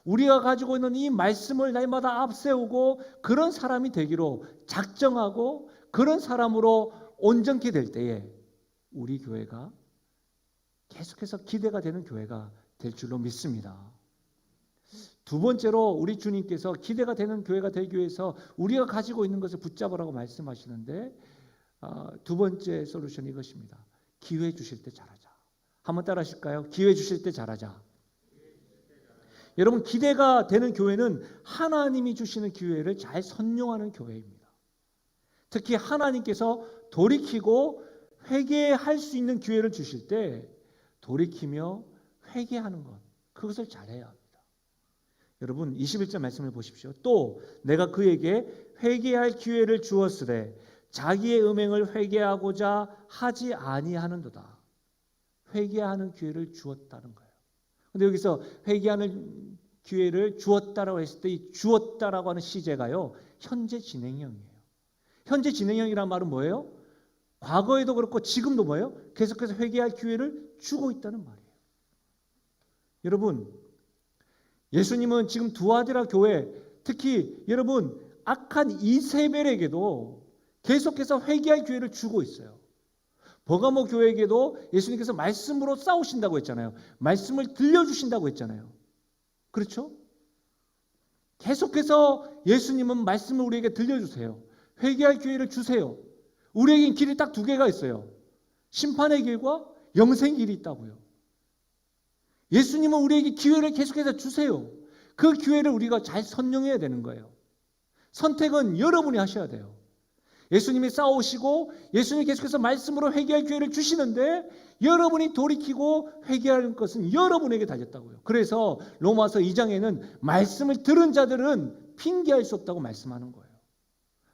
Speaker 1: 우리가 가지고 있는 이 말씀을 날마다 앞세우고 그런 사람이 되기로 작정하고 그런 사람으로 온전케 될 때에 우리 교회가 계속해서 기대가 되는 교회가 될 줄로 믿습니다. 두 번째로 우리 주님께서 기대가 되는 교회가 되기 위해서 우리가 가지고 있는 것을 붙잡으라고 말씀하시는데 두 번째 솔루션이 이것입니다. 기회 주실 때 잘하자. 한번 따라 하실까요? 기회 주실 때 잘하자. 여러분, 기대가 되는 교회는 하나님이 주시는 기회를 잘 선용하는 교회입니다. 특히 하나님께서 돌이키고 회개할 수 있는 기회를 주실 때 돌이키며 회개하는 것, 그것을 잘해야 합니다. 여러분, 21절 말씀을 보십시오. 또 내가 그에게 회개할 기회를 주었으되 자기의 음행을 회개하고자 하지 아니하는도다. 회개하는 기회를 주었다는 거예요. 근데 여기서 회개하는 기회를 주었다라고 했을 때 이 주었다라고 하는 시제가요, 현재 진행형이에요. 현재 진행형이란 말은 뭐예요? 과거에도 그렇고 지금도 뭐예요? 계속해서 회개할 기회를 주고 있다는 말이에요. 여러분, 예수님은 지금 두아디라 교회, 특히 여러분 악한 이세벨에게도 계속해서 회개할 기회를 주고 있어요. 버가모 교회에게도 예수님께서 말씀으로 싸우신다고 했잖아요. 말씀을 들려주신다고 했잖아요. 그렇죠? 계속해서 예수님은 말씀을 우리에게 들려주세요. 회개할 기회를 주세요. 우리에겐 길이 딱 두 개가 있어요. 심판의 길과 영생의 길이 있다고요. 예수님은 우리에게 기회를 계속해서 주세요. 그 기회를 우리가 잘 선용해야 되는 거예요. 선택은 여러분이 하셔야 돼요. 예수님이 싸우시고 예수님이 계속해서 말씀으로 회개할 기회를 주시는데 여러분이 돌이키고 회개하는 것은 여러분에게 달렸다고요. 그래서 로마서 2장에는 말씀을 들은 자들은 핑계할 수 없다고 말씀하는 거예요.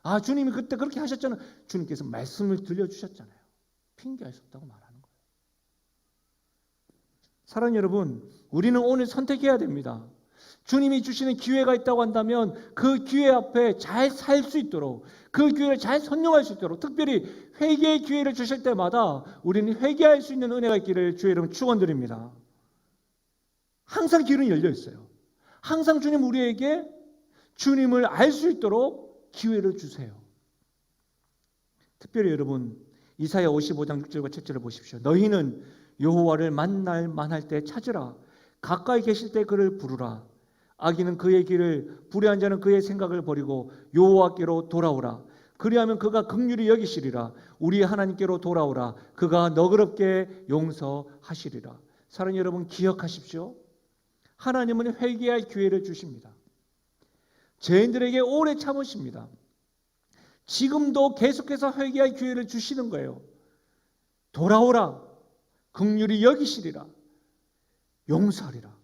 Speaker 1: 아, 주님이 그때 그렇게 하셨잖아요. 주님께서 말씀을 들려주셨잖아요. 핑계할 수 없다고 말하는 거예요. 사랑하는 여러분, 우리는 오늘 선택해야 됩니다. 주님이 주시는 기회가 있다고 한다면 그 기회 앞에 잘 살 수 있도록, 그 기회를 잘 선용할 수 있도록, 특별히 회개의 기회를 주실 때마다 우리는 회개할 수 있는 은혜가 있기를 주의 이름 축원드립니다. 항상 길은 열려 있어요. 항상 주님 우리에게 주님을 알 수 있도록 기회를 주세요. 특별히 여러분, 이사야 55장 6절과 7절을 보십시오. 너희는 여호와를 만날 만할 때 찾으라. 가까이 계실 때 그를 부르라. 악인은 그의 길을, 불의한 자는 그의 생각을 버리고 여호와께로 돌아오라. 그리하면 그가 긍휼히 여기시리라. 우리 하나님께로 돌아오라. 그가 너그럽게 용서하시리라. 사랑하는 여러분, 기억하십시오. 하나님은 회개할 기회를 주십니다. 죄인들에게 오래 참으십니다. 지금도 계속해서 회개할 기회를 주시는 거예요. 돌아오라. 긍휼히 여기시리라. 용서하리라.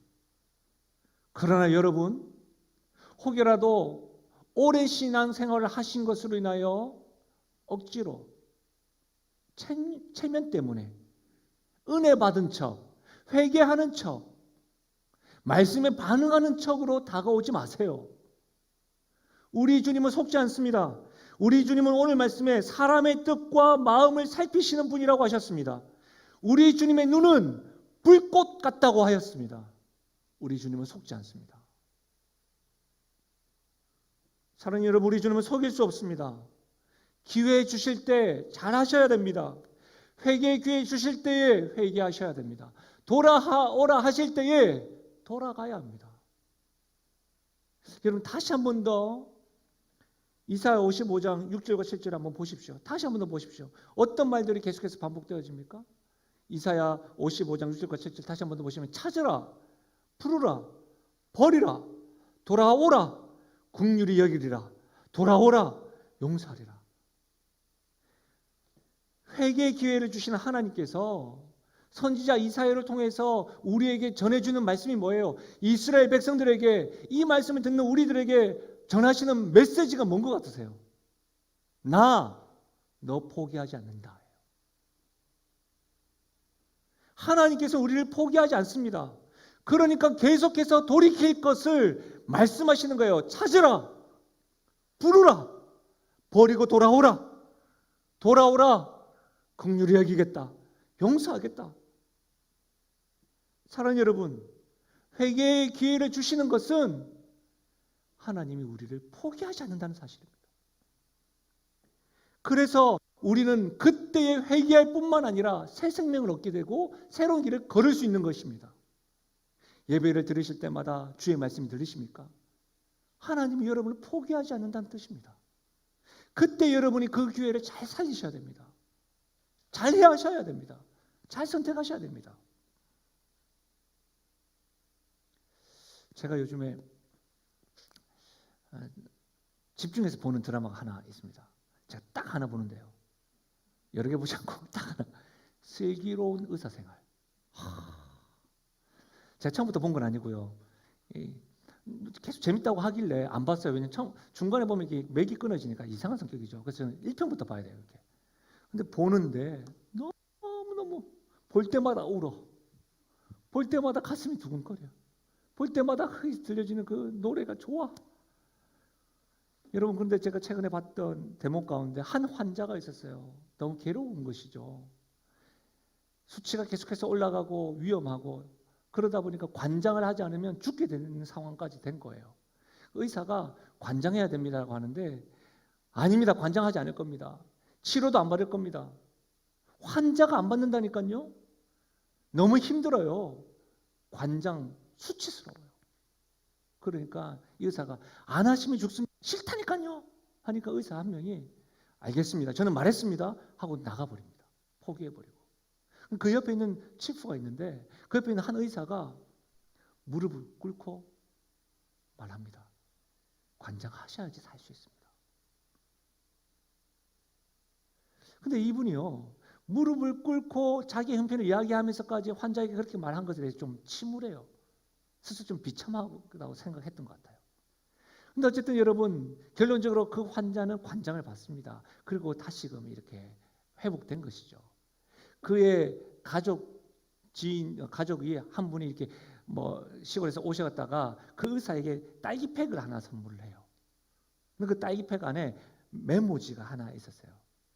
Speaker 1: 그러나 여러분, 혹여라도 오랜 신앙생활을 하신 것으로 인하여 억지로 체면 때문에 은혜 받은 척, 회개하는 척, 말씀에 반응하는 척으로 다가오지 마세요. 우리 주님은 속지 않습니다. 우리 주님은 오늘 말씀에 사람의 뜻과 마음을 살피시는 분이라고 하셨습니다. 우리 주님의 눈은 불꽃 같다고 하였습니다. 우리 주님은 속지 않습니다. 사랑하는 여러분, 우리 주님은 속일 수 없습니다. 기회 주실 때 잘하셔야 됩니다. 회개의 기회 주실 때에 회개하셔야 됩니다. 돌아오라 하실 때에 돌아가야 합니다. 여러분, 다시 한 번 더 이사야 55장 6절과 7절 한번 보십시오. 다시 한 번 더 보십시오. 어떤 말들이 계속해서 반복되어집니까? 이사야 55장 6절과 7절 다시 한 번 더 보시면 찾으라, 부르라, 버리라, 돌아오라, 긍휼히 여기리라, 돌아오라, 용서하리라. 회개의 기회를 주시는 하나님께서 선지자 이사야를 통해서 우리에게 전해주는 말씀이 뭐예요? 이스라엘 백성들에게, 이 말씀을 듣는 우리들에게 전하시는 메시지가 뭔 것 같으세요? 너 포기하지 않는다. 하나님께서 우리를 포기하지 않습니다. 그러니까 계속해서 돌이킬 것을 말씀하시는 거예요. 찾으라, 부르라, 버리고 돌아오라, 긍휼히 여기겠다, 용서하겠다. 사랑하는 여러분, 회개의 기회를 주시는 것은 하나님이 우리를 포기하지 않는다는 사실입니다. 그래서 우리는 그때에 회개할 뿐만 아니라 새 생명을 얻게 되고 새로운 길을 걸을 수 있는 것입니다. 예배를 들으실 때마다 주의 말씀이 들리십니까? 하나님이 여러분을 포기하지 않는다는 뜻입니다. 그때 여러분이 그 기회를 잘 살리셔야 됩니다. 잘 해하셔야 됩니다. 잘 선택하셔야 됩니다. 제가 요즘에 집중해서 보는 드라마가 하나 있습니다. 제가 딱 하나 보는데요. 여러 개 보지 않고 딱 하나. 슬기로운 의사생활. 제가 처음부터 본 건 아니고요. 계속 재밌다고 하길래 안 봤어요. 왜냐면 중간에 보면 이게 맥이 끊어지니까 이상한 성격이죠. 그래서 저는 1편부터 봐야 돼요. 이렇게. 근데 보는데 너무너무 볼 때마다 울어. 볼 때마다 가슴이 두근거려. 볼 때마다 들려지는 그 노래가 좋아. 여러분, 그런데 제가 최근에 봤던 대목 가운데 한 환자가 있었어요. 너무 괴로운 것이죠. 수치가 계속해서 올라가고 위험하고 그러다 보니까 관장을 하지 않으면 죽게 되는 상황까지 된 거예요. 의사가 관장해야 됩니다라고 하는데 아닙니다. 관장하지 않을 겁니다. 치료도 안 받을 겁니다. 환자가 안 받는다니까요. 너무 힘들어요. 관장 수치스러워요. 그러니까 이 의사가 안 하시면 죽습니다. 싫다니까요. 하니까 의사 한 명이 알겠습니다. 저는 말했습니다. 하고 나가버립니다. 포기해버리고. 그 옆에 있는 치프가 있는데 그 옆에 있는 한 의사가 무릎을 꿇고 말합니다. 관장하셔야지 살 수 있습니다. 근데 이분이요. 무릎을 꿇고 자기 형편을 이야기하면서까지 환자에게 그렇게 말한 것에 대해서 좀 침울해요. 스스로 좀 비참하다고 생각했던 것 같아요. 근데 어쨌든 여러분, 결론적으로 그 환자는 관장을 받습니다. 그리고 다시금 이렇게 회복된 것이죠. 그의 가족이 한 분이 이렇게 시골에서 오셔갔다가 그 의사에게 딸기팩을 하나 선물을 해요. 근데 그 딸기팩 안에 메모지가 하나 있었어요.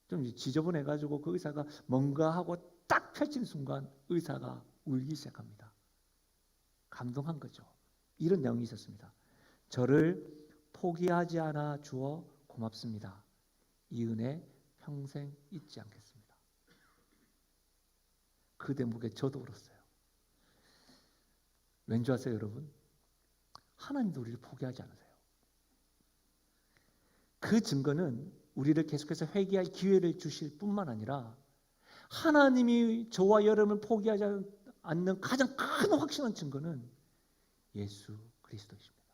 Speaker 1: 좀 지저분해가지고 그 의사가 뭔가 하고 딱 펼친 순간 의사가 울기 시작합니다. 감동한 거죠. 이런 내용이 있었습니다. 저를 포기하지 않아 주어 고맙습니다. 이 은혜 평생 잊지 않겠습니다. 그 대목에 저도 울었어요. 왠지 아세요, 여러분? 하나님도 우리를 포기하지 않으세요. 그 증거는 우리를 계속해서 회개할 기회를 주실 뿐만 아니라 하나님이 저와 여러분을 포기하지 않는 가장 큰 확신한 증거는 예수 그리스도이십니다.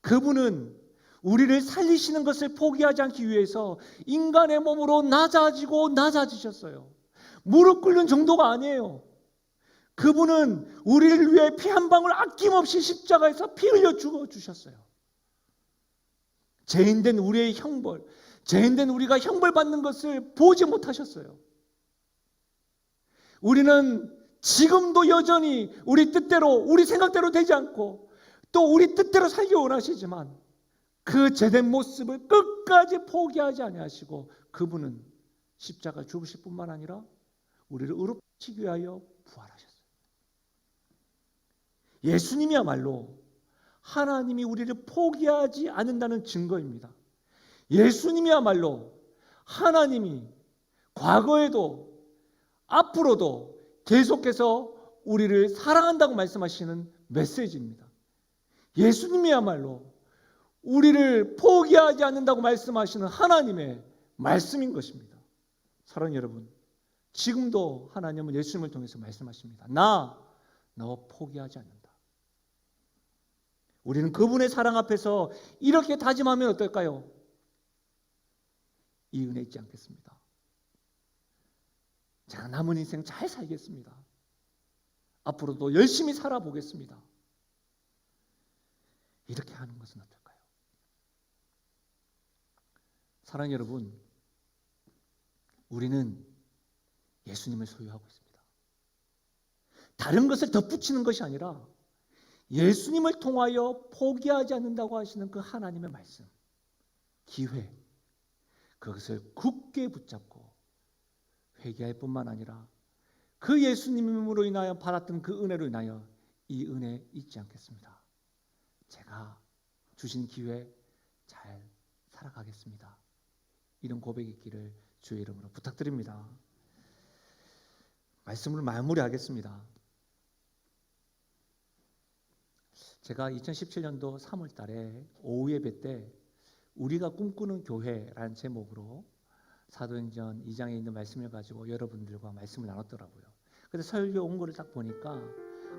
Speaker 1: 그분은 우리를 살리시는 것을 포기하지 않기 위해서 인간의 몸으로 낮아지셨어요. 무릎 꿇는 정도가 아니에요. 그분은 우리를 위해 피 한 방울 아낌없이 십자가에서 피 흘려 죽어주셨어요. 죄인된 우리의 형벌, 죄인된 우리가 형벌받는 것을 보지 못하셨어요. 우리는 지금도 여전히 우리 뜻대로, 우리 생각대로 되지 않고 또 우리 뜻대로 살기 원하시지만 그 죄된 모습을 끝까지 포기하지 아니하시고 그분은 십자가 죽으실 뿐만 아니라 우리를 의롭히기 위하여 부활하셨어요. 예수님이야말로 하나님이 우리를 포기하지 않는다는 증거입니다. 예수님이야말로 하나님이 과거에도 앞으로도 계속해서 우리를 사랑한다고 말씀하시는 메시지입니다. 예수님이야말로 우리를 포기하지 않는다고 말씀하시는 하나님의 말씀인 것입니다. 사랑하는 여러분, 지금도 하나님은 예수님을 통해서 말씀하십니다. 너 포기하지 않는다. 우리는 그분의 사랑 앞에서 이렇게 다짐하면 어떨까요? 이 은혜 잊지 않겠습니다. 제가 남은 인생 잘 살겠습니다. 앞으로도 열심히 살아보겠습니다. 이렇게 하는 것은 어떨까요? 사랑하는 여러분, 우리는 예수님을 소유하고 있습니다. 다른 것을 덧붙이는 것이 아니라 예수님을 통하여 포기하지 않는다고 하시는 그 하나님의 말씀, 기회, 그것을 굳게 붙잡고 회개할 뿐만 아니라 그 예수님으로 인하여 받았던 그 은혜로 인하여 이 은혜 잊지 않겠습니다. 제가 주신 기회 잘 살아가겠습니다. 이런 고백이 있기를 주의 이름으로 부탁드립니다. 말씀을 마무리하겠습니다. 제가 2017년도 3월 달에 오후 예배 때 우리가 꿈꾸는 교회라는 제목으로 사도행전 2장에 있는 말씀을 가지고 여러분들과 말씀을 나눴더라고요. 그래서 설교 온 거를 딱 보니까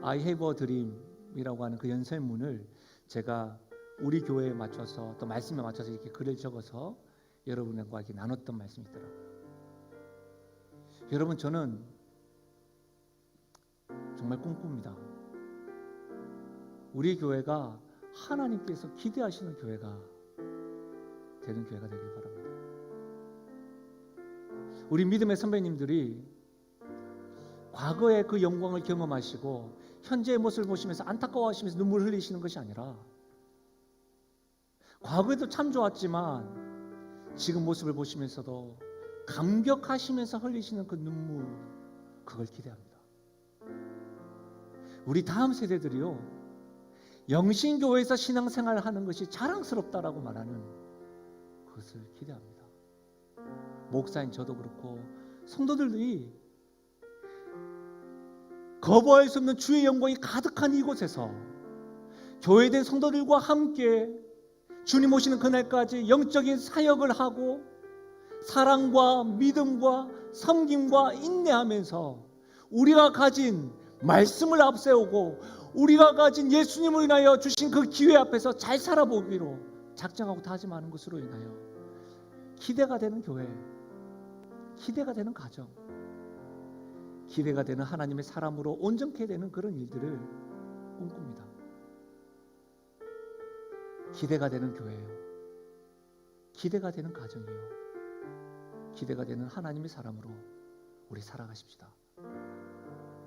Speaker 1: I have a dream이라고 하는 그 연설문을 제가 우리 교회에 맞춰서 또 말씀에 맞춰서 이렇게 글을 적어서 여러분과 이렇게 나눴던 말씀이 있더라고요. 여러분, 저는 정말 꿈꿉니다. 우리 교회가 하나님께서 기대하시는 교회가 되는 교회가 되길 바랍니다. 우리 믿음의 선배님들이 과거의 그 영광을 경험하시고 현재의 모습을 보시면서 안타까워하시면서 눈물을 흘리시는 것이 아니라 과거에도 참 좋았지만 지금 모습을 보시면서도 감격하시면서 흘리시는 그 눈물, 그걸 기대합니다. 우리 다음 세대들이요, 영신교회에서 신앙생활을 하는 것이 자랑스럽다라고 말하는 그것을 기대합니다. 목사인 저도 그렇고 성도들이 거부할 수 없는 주의 영광이 가득한 이곳에서 교회된 성도들과 함께 주님 오시는 그날까지 영적인 사역을 하고 사랑과 믿음과 섬김과 인내하면서 우리가 가진 말씀을 앞세우고 우리가 가진 예수님을 인하여 주신 그 기회 앞에서 잘 살아보기로 작정하고 다짐하는 것으로 인하여 기대가 되는 교회, 기대가 되는 가정, 기대가 되는 하나님의 사람으로 온전케 되는 그런 일들을 꿈꿉니다. 기대가 되는 교회요, 기대가 되는 가정이요, 기대가 되는 하나님의 사람으로 우리 살아가십시다.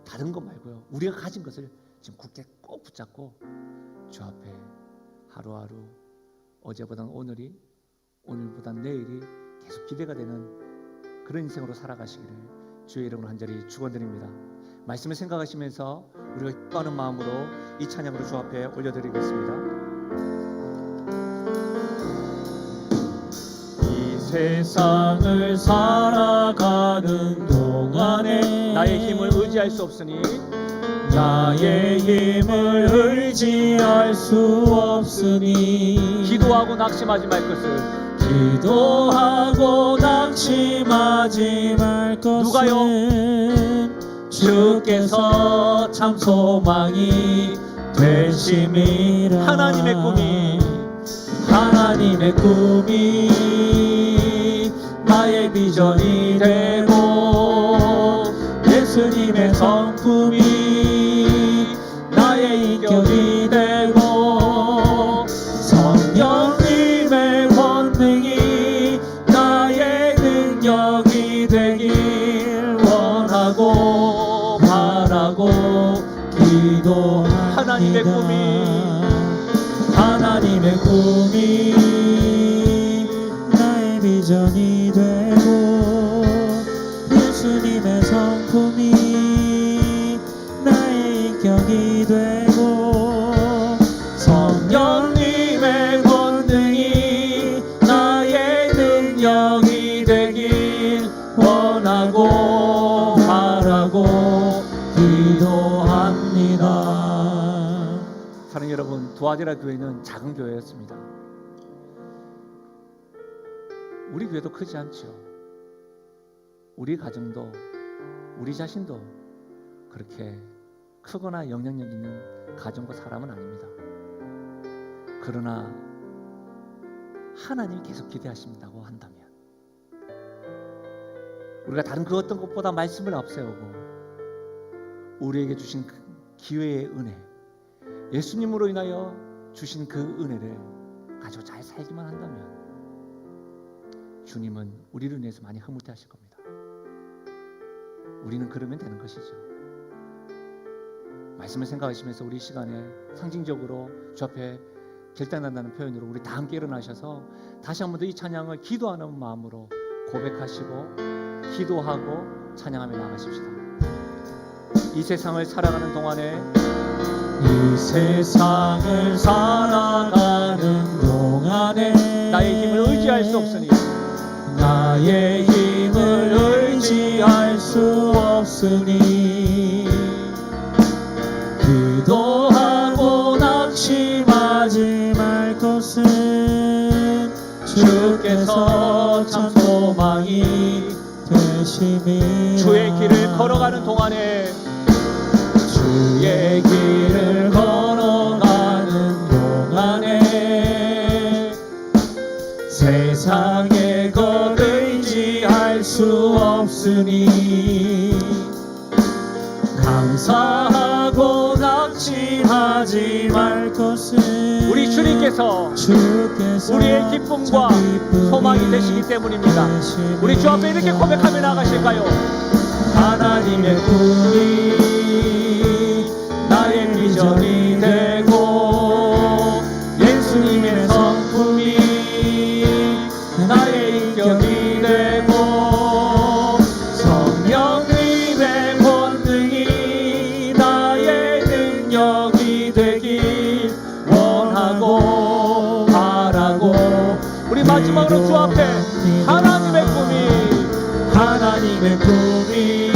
Speaker 1: 다른 것 말고요, 우리가 가진 것을 지금 굳게 꼭 붙잡고 주 앞에 하루하루 어제보다는 오늘이, 오늘보다는 내일이 계속 기대가 되는 그런 인생으로 살아가시기를 주의 이름으로 간절히 축원드립니다. 말씀을 생각하시면서 우리가 기뻐하는 마음으로 이 찬양으로 주 앞에 올려드리겠습니다.
Speaker 2: 이 세상을 살아가는 동안에
Speaker 1: 나의 힘을 의지할 수 없으니
Speaker 2: 나의 힘을 의지할 수 없으니
Speaker 1: 기도하고 낙심하지 말 것을
Speaker 2: 기도하고 낙심하지 말 것은
Speaker 1: 누가요?
Speaker 2: 주께서 참 소망이 되심이라. 하나님의 꿈이 나의 비전이 되고 예수님의 성품이 나의 인격이 되고 성령님의 권능이 나의 능력이 되길 원하고 바라고 기도합니다. 하나님의 꿈이 나의 비전이 되고 예수님의 성품이 나의 인격이 되고 성령님의 권능이 나의 능력이 되길 원하고 바라고 기도합니다.
Speaker 1: 사랑하는 여러분, 두아디라 교회는 작은 교회였습니다. 우리 교회도 크지 않죠. 우리 가정도 우리 자신도 그렇게 크거나 영향력 있는 가정과 사람은 아닙니다. 그러나 하나님이 계속 기대하신다고 한다면 우리가 다른 그 어떤 것보다 말씀을 앞세우고 우리에게 주신 그 기회의 은혜, 예수님으로 인하여 주신 그 은혜를 가지고 잘 살기만 한다면 주님은 우리를 위해서 많이 흐뭇해 하실 겁니다. 우리는 그러면 되는 것이죠. 말씀을 생각하시면서 우리 시간에 상징적으로 주 앞에 결단한다는 표현으로 우리 다 함께 일어나셔서 다시 한 번 더 이 찬양을 기도하는 마음으로 고백하시고 기도하고 찬양하며 나가십시다. 이 세상을 살아가는 동안에
Speaker 2: 이 세상을 살아가는 동안에
Speaker 1: 나의 힘을 의지할 수 없으니
Speaker 2: 나의 힘을 의지할 수 없으니 기도하고 낙심하지 말 것은 주께서 참 소망이 되심이라.
Speaker 1: 주의 길을 걸어가는 동안에
Speaker 2: 주의 길을 걸어가는 동안에 세상의 것 의지할 수 없으니 감사하고 낙심하지 말 것은
Speaker 1: 우리 주님께서 우리의 기쁨과 소망이 되시기 때문입니다. 우리 주 앞에 이렇게 고백하며 나가실까요?
Speaker 2: 하나님의 꿈이 나의 비전이 되고 예수님의 성품이 나의 인격이 되고 성령님의 권능이 나의 능력이 되길 원하고 바라고.
Speaker 1: 우리 마지막으로 주 앞에 하나님의 꿈이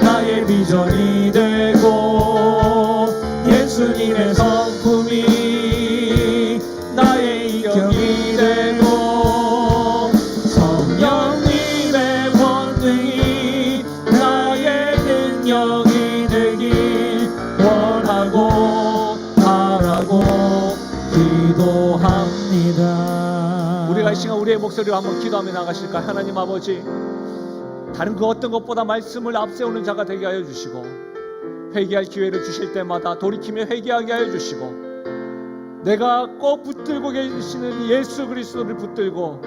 Speaker 2: 나의 비전이 되고 예수님의 성품이 나의 인격이 되고 성령님의 권능이 나의 능력이 되길 원하고 바라고 기도합니다.
Speaker 1: 우리가 이 시간 우리의 목소리로 한번 기도하며 나가실까? 하나님 아버지, 다른 그 어떤 것보다 말씀을 앞세우는 자가 되게 하여 주시고 회개할 기회를 주실 때마다 돌이키며 회개하게 하여 주시고 내가 꼭 붙들고 계시는 예수 그리스도를 붙들고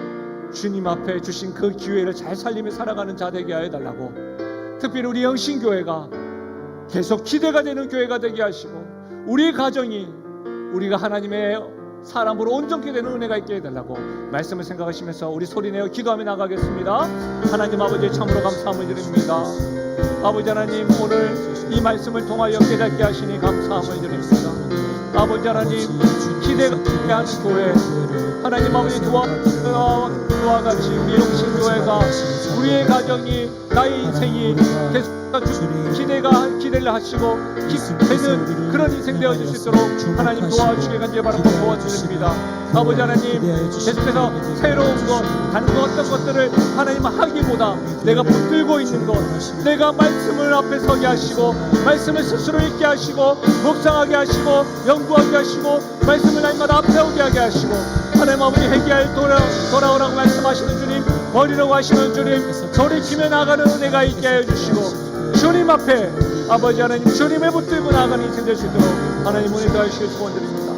Speaker 1: 주님 앞에 주신 그 기회를 잘 살리며 살아가는 자 되게 하여 달라고, 특별히 우리 영신교회가 계속 기대가 되는 교회가 되게 하시고 우리 가정이 우리가 하나님의 사람으로 온전케 되는 은혜가 있게 해달라고 말씀을 생각하시면서 우리 소리내어 기도하며 나가겠습니다. 하나님 아버지, 참으로 감사함을 드립니다. 아버지 하나님, 오늘 이 말씀을 통하여 깨닫게 하시니 감사함을 드립니다. 아버지 하나님, 기대하는 교회, 하나님 아버지 그와 같이 우리 영신교회가 우리의 가정이 나의 인생이 계속 기대를 하시고 되는 그런 인생 되어질 수 있도록 하나님 도와주시게 간절히 바라고 도와주십니다. 아버지 하나님, 계속해서 새로운 것, 다른 어떤 것들을 하나님 하기보다 내가 붙들고 있는 것, 내가 말씀을 앞에 서게 하시고 말씀을 스스로 읽게 하시고 묵상하게 하시고 연구하게 하시고 말씀을 날마다 앞세우게 하게 하시고 하나님 아버지 회개할 돌아오라고 말씀하시는 주님, 버리라고 하시는 주님, 돌이키며 나가는 은혜가 있게 하여 주시고 주님 앞에 아버지 하나님 주님의 붙들고 나가는 인생 될 수 있도록 하나님 은혜 더하시길 소원드립니다.